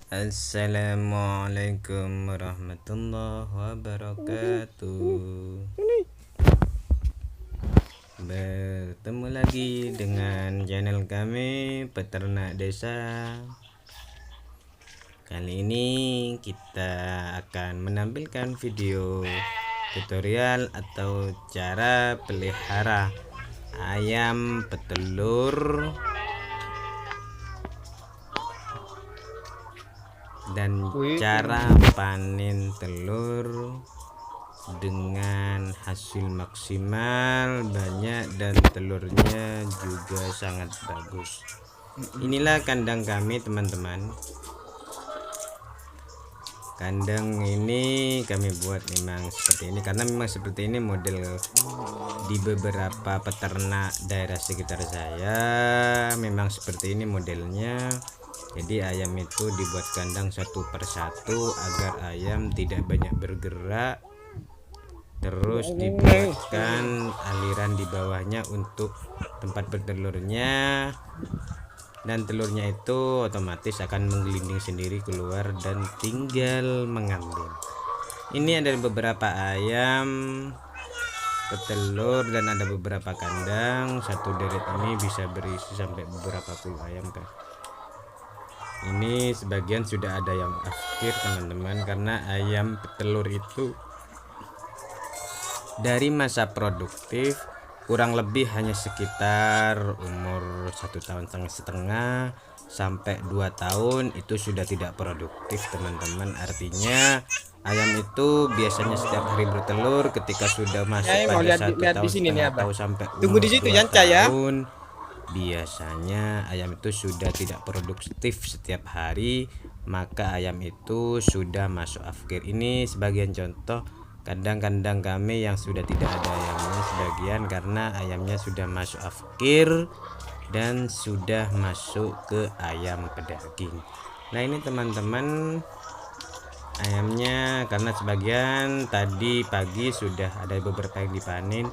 Assalamualaikum warahmatullahi wabarakatuh. Bertemu lagi dengan channel kami Peternak Desa. Kali ini kita akan menampilkan video tutorial atau cara pelihara ayam petelur dan cara panen telur dengan hasil maksimal banyak dan telurnya juga sangat bagus. Inilah kandang kami, teman-teman. Kandang ini kami buat memang seperti ini karena memang seperti ini model di beberapa peternak daerah sekitar saya, memang seperti ini modelnya. Jadi ayam itu dibuat kandang satu persatu agar ayam tidak banyak bergerak, terus dibuatkan aliran di bawahnya untuk tempat bertelurnya, dan telurnya itu otomatis akan menggelinding sendiri keluar dan tinggal mengambil. Ini ada beberapa ayam petelur dan ada beberapa kandang. Satu deret ini bisa berisi sampai beberapa puluh ayam kan. Ini sebagian sudah ada yang akhir, teman-teman, karena ayam petelur itu dari masa produktif kurang lebih hanya sekitar umur 1,5 tahun sampai 2 tahun itu sudah tidak produktif, teman-teman. Artinya ayam itu biasanya setiap hari bertelur. Ketika sudah masuk pada 1,5 tahun atau sampai umur 2 tahun, biasanya ayam itu sudah tidak produktif setiap hari, maka ayam itu sudah masuk akhir. Ini sebagian contoh kandang-kandang kami yang sudah tidak ada ayamnya sebagian karena ayamnya sudah masuk akhir dan sudah masuk ke ayam pedaging. Nah, ini teman-teman ayamnya, karena sebagian tadi pagi sudah ada beberapa yang dipanen.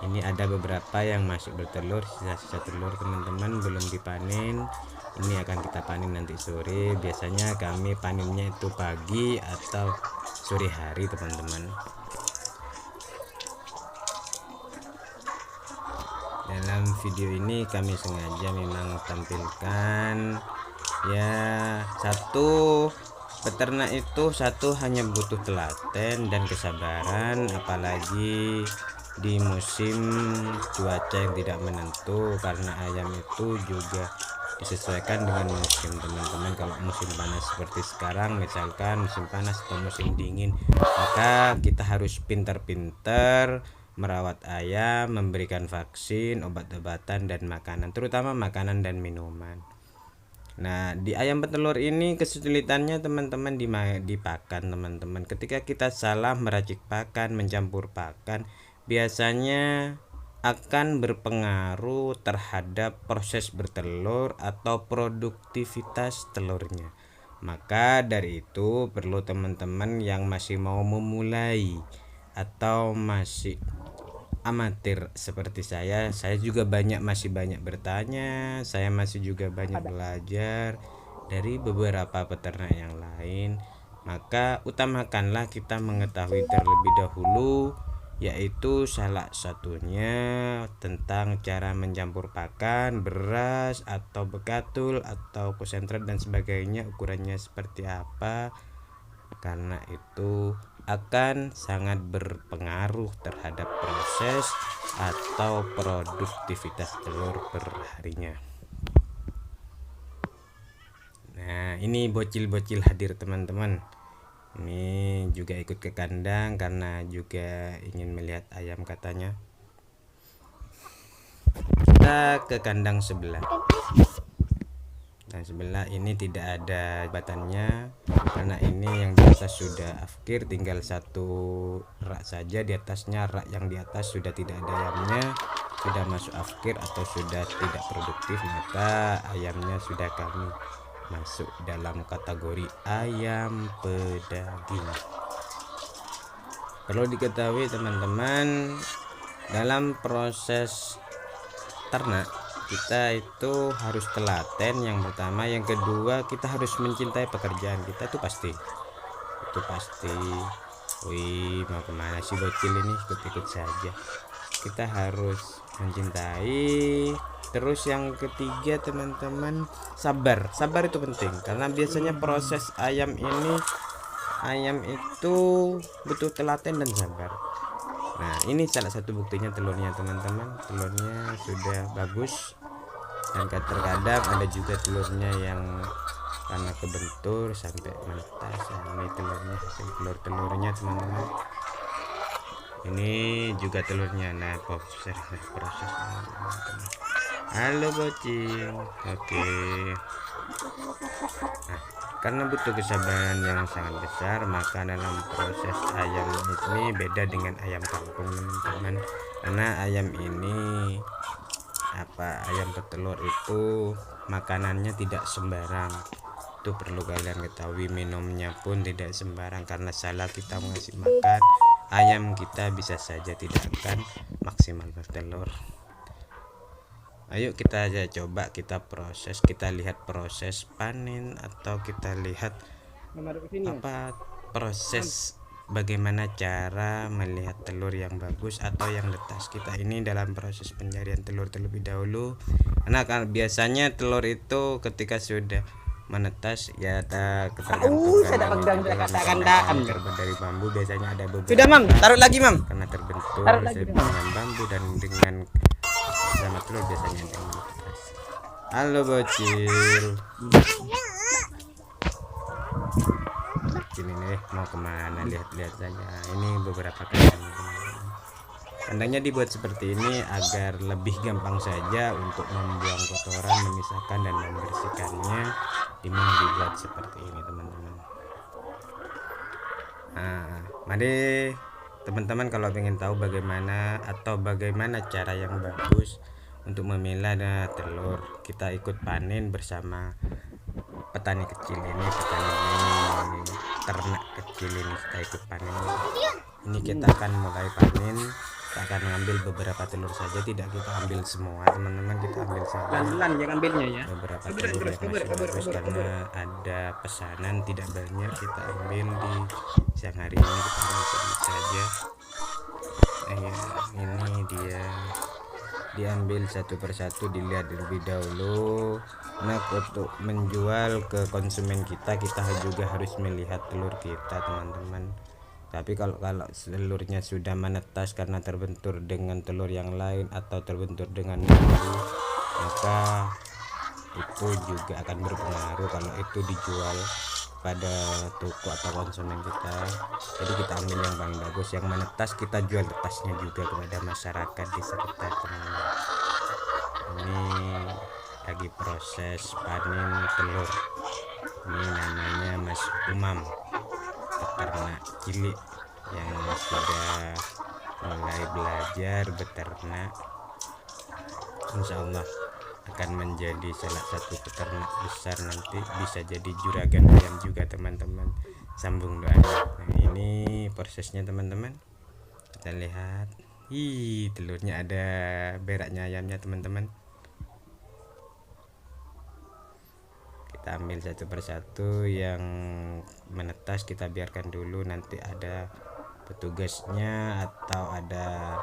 Ini ada beberapa yang masih bertelur, sisa-sisa telur, teman-teman, belum dipanen. Ini akan kita panen nanti sore. Biasanya kami panennya itu pagi atau sore hari, teman-teman. Dalam video ini kami sengaja memang tampilkan ya, satu, peternak itu satu hanya butuh telaten dan kesabaran, apalagi di musim cuaca yang tidak menentu, karena ayam itu juga disesuaikan dengan musim, teman-teman. Kalau musim panas seperti sekarang, misalkan musim panas atau musim dingin, maka kita harus pintar-pintar merawat ayam, memberikan vaksin, obat-obatan, dan makanan, terutama makanan dan minuman. Nah, di ayam petelur ini kesulitannya, teman-teman, di pakan, teman-teman. Ketika kita salah meracik pakan, mencampur pakan, biasanya akan berpengaruh terhadap proses bertelur atau produktivitas telurnya. Maka dari itu perlu teman-teman yang masih mau memulai atau masih amatir seperti saya juga masih banyak bertanya, saya masih juga banyak belajar dari beberapa peternak yang lain. Maka utamakanlah kita mengetahui terlebih dahulu, yaitu salah satunya tentang cara mencampur pakan, beras atau bekatul atau konsentrat dan sebagainya, ukurannya seperti apa, karena itu akan sangat berpengaruh terhadap proses atau produktivitas telur perharinya. Nah, ini bocil-bocil hadir, teman-teman. Ini juga ikut ke kandang karena juga ingin melihat ayam, katanya. Kita ke kandang sebelah. Dan sebelah ini tidak ada batannya karena ini yang di atas sudah akhir, tinggal satu rak saja. Di atasnya, rak yang di atas sudah tidak ada ayamnya, sudah masuk akhir atau sudah tidak produktif, maka ayamnya sudah kami masuk dalam kategori ayam pedaging. Perlu diketahui, teman-teman, dalam proses ternak kita itu harus telaten yang pertama, yang kedua kita harus mencintai pekerjaan kita, itu pasti. Wih, mau kemana sih bocil ini, ikut-ikut saja. Kita harus mencintai. Terus yang ketiga teman-teman, sabar itu penting, karena biasanya proses ayam itu butuh telaten dan sabar. Nah, ini salah satu buktinya telurnya teman-teman, telurnya sudah bagus. Dan terkadang ada juga telurnya yang karena kebentur sampai menetas. Ini telurnya, hasil telurnya teman-teman. Ini juga telurnya. Nah, proses teman-teman. Halo bocil. Oke. Nah, karena butuh kesabaran yang sangat besar, maka dalam proses ayam ini beda dengan ayam kampung teman-teman. Karena ayam ini ayam petelur itu makanannya tidak sembarang, itu perlu kalian ketahui. Minumnya pun tidak sembarang, karena salah kita mengasih makan ayam kita bisa saja tidak akan maksimal bertelur. Ayo kita aja coba, kita proses, kita lihat proses panen, atau kita lihat proses bagaimana cara melihat telur yang bagus atau yang netas. Kita ini dalam proses pencarian telur terlebih dahulu, karena biasanya telur itu ketika sudah menetas ya ketergantungan terbuat dari bambu. Biasanya ada beberapa sudah mam, taruh lagi mam, karena terbentuk dengan bambu dan dengan sama telur biasanya ada yang menetas. Halo bocil. Ini nih mau kemana, lihat-lihat saja. Ini beberapa kandang. Kandangnya dibuat seperti ini agar lebih gampang saja untuk membuang kotoran, memisahkan dan membersihkannya. Ini dibuat seperti ini teman-teman. Nah, mari teman-teman kalau ingin tahu bagaimana cara yang bagus untuk memilah telur, kita ikut panen bersama petani kecil ini, ternak kecil ini. Kita ikut panen ini, kita akan mulai panen. Kita akan mengambil beberapa telur saja, tidak kita ambil semua teman-teman, kita ambil saja pelan-pelan ya ngambilnya ya. beberapa telur yang masih bagus, karena ada pesanan tidak banyak. Kita ambil di siang hari ini, kita ambil sedikit saja. Ini dia diambil satu persatu, dilihat terlebih dahulu. Nah, untuk menjual ke konsumen kita juga harus melihat telur kita teman-teman. Tapi kalau telurnya sudah menetas karena terbentur dengan telur yang lain atau terbentur dengan bambu, maka itu juga akan berpengaruh kalau itu dijual pada toko atau konsumen kita. Jadi kita ambil yang paling bagus, yang menetas kita jual netasnya juga kepada masyarakat di sekitar teman-teman. Ini lagi proses panen telur. Ini namanya Mas Umam, peternak cilik yang sudah mulai belajar beternak. Insya Allah akan menjadi salah satu peternak besar, nanti bisa jadi juragan ayam juga teman-teman. Sambung doanya. Nah, ini prosesnya teman-teman, kita lihat. Telurnya ada beraknya ayamnya teman-teman. Kita ambil satu persatu, yang menetas kita biarkan dulu, nanti ada petugasnya atau ada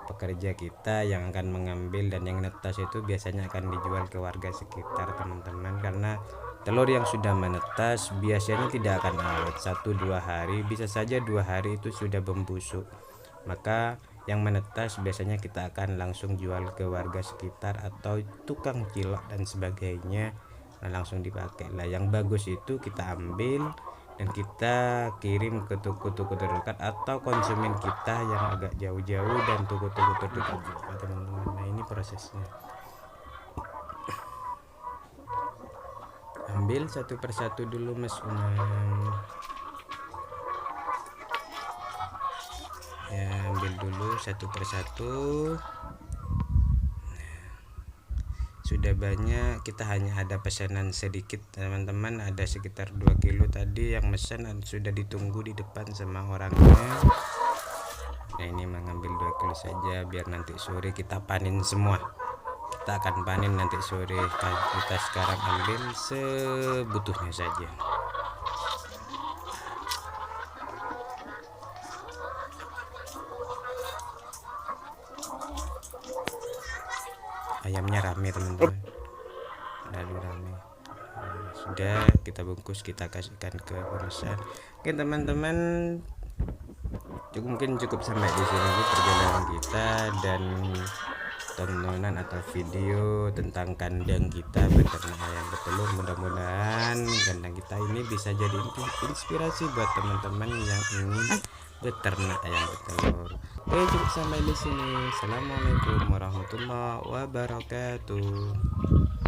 pekerja kita yang akan mengambil, dan yang netas itu biasanya akan dijual ke warga sekitar teman-teman. Karena telur yang sudah menetas biasanya tidak akan awet 1-2 hari, bisa saja 2 hari itu sudah membusuk. Maka yang menetas biasanya kita akan langsung jual ke warga sekitar atau tukang cilok dan sebagainya. Nah, langsung dipakai lah. Yang bagus itu kita ambil dan kita kirim ke toko-toko terdekat atau konsumen kita yang agak jauh-jauh dan toko-toko terdekat juga teman-teman. Nah, ini prosesnya. Ambil satu persatu dulu Mas Umam. Ya, ambil dulu satu persatu. Sudah banyak, kita hanya ada pesanan sedikit teman-teman, ada sekitar 2 kilo tadi yang pesan dan sudah ditunggu di depan sama orangnya. Nah, ini mengambil 2 kilo saja biar nanti sore kita panen semua. kita akan panen nanti sore. Kita sekarang ambil sebutuhnya saja. Ayamnya rame teman-teman, lalu rame. Sudah kita bungkus, kita kasihkan ke pemesan. Oke teman-teman, mungkin cukup sampai di sini perjalanan kita dan tontonan atau video tentang kandang kita beternak ayam bertelur. Mudah-mudahan kandang kita ini bisa jadi inspirasi buat teman-teman yang ingin beternak ayam bertelur. Oke, cukup sampai di sini. Assalamualaikum warahmatullahi wabarakatuh.